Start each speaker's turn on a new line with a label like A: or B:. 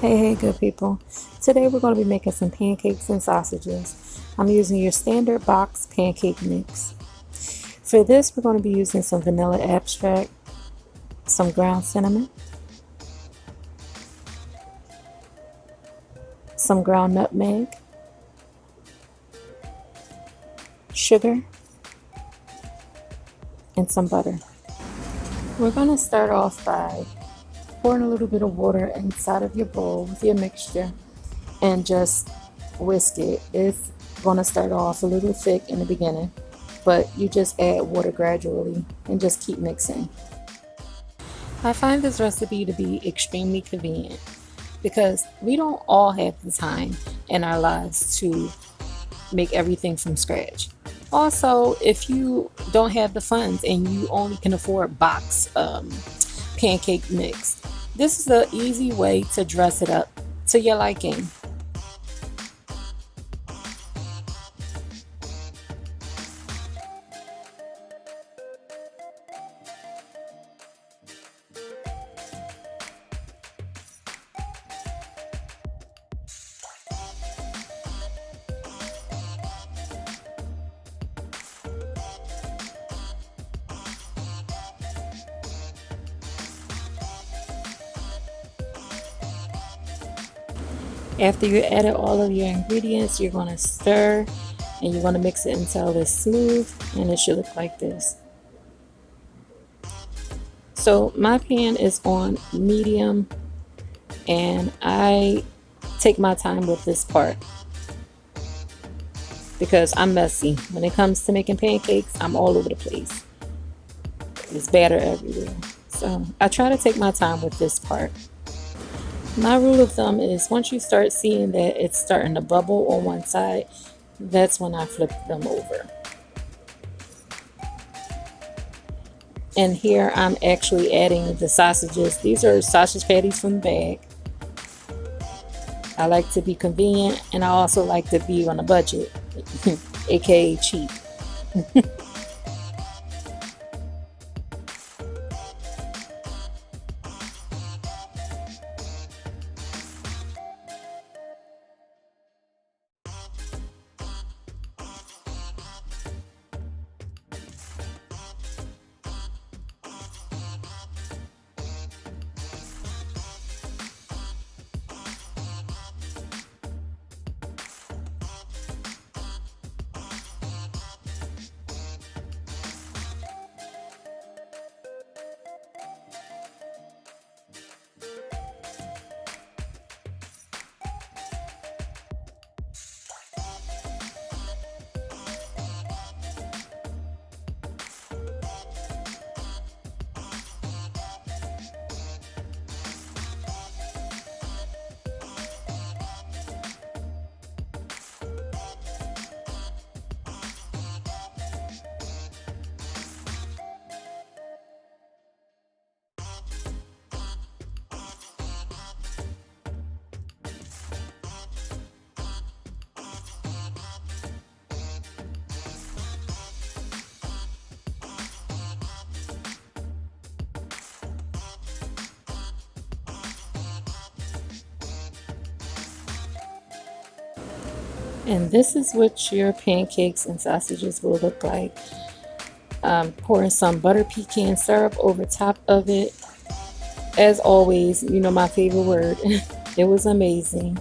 A: Hey, good people. Today we're going to be making some pancakes and sausages. I'm using your standard box pancake mix. For this, we're going to be using some vanilla extract, some ground cinnamon, some ground nutmeg, sugar, and some butter. We're going to start off by pouring a little bit of water inside of your bowl with your mixture and just whisk it. It's going to start off a little thick in the beginning, but you just add water gradually and just keep mixing. I find this recipe to be extremely convenient because we don't all have the time in our lives to make everything from scratch. Also, if you don't have the funds and you only can afford box pancake mix, this is an easy way to dress it up to your liking. After you added all of your ingredients, you're going to stir and you're going to mix it until it's smooth, and it should look like this. So my pan is on medium and I take my time with this part because I'm messy. When it comes to making pancakes, I'm all over the place. There's batter everywhere. So I try to take my time with this part. My rule of thumb is once you start seeing that it's starting to bubble on one side, that's when I flip them over. And here I'm actually adding the sausages. These are sausage patties from the bag. I like to be convenient, and I also like to be on a budget, aka cheap. And this is what your pancakes and sausages will look like. Pouring some butter pecan syrup over top of it. As always, you know my favorite word. It was amazing.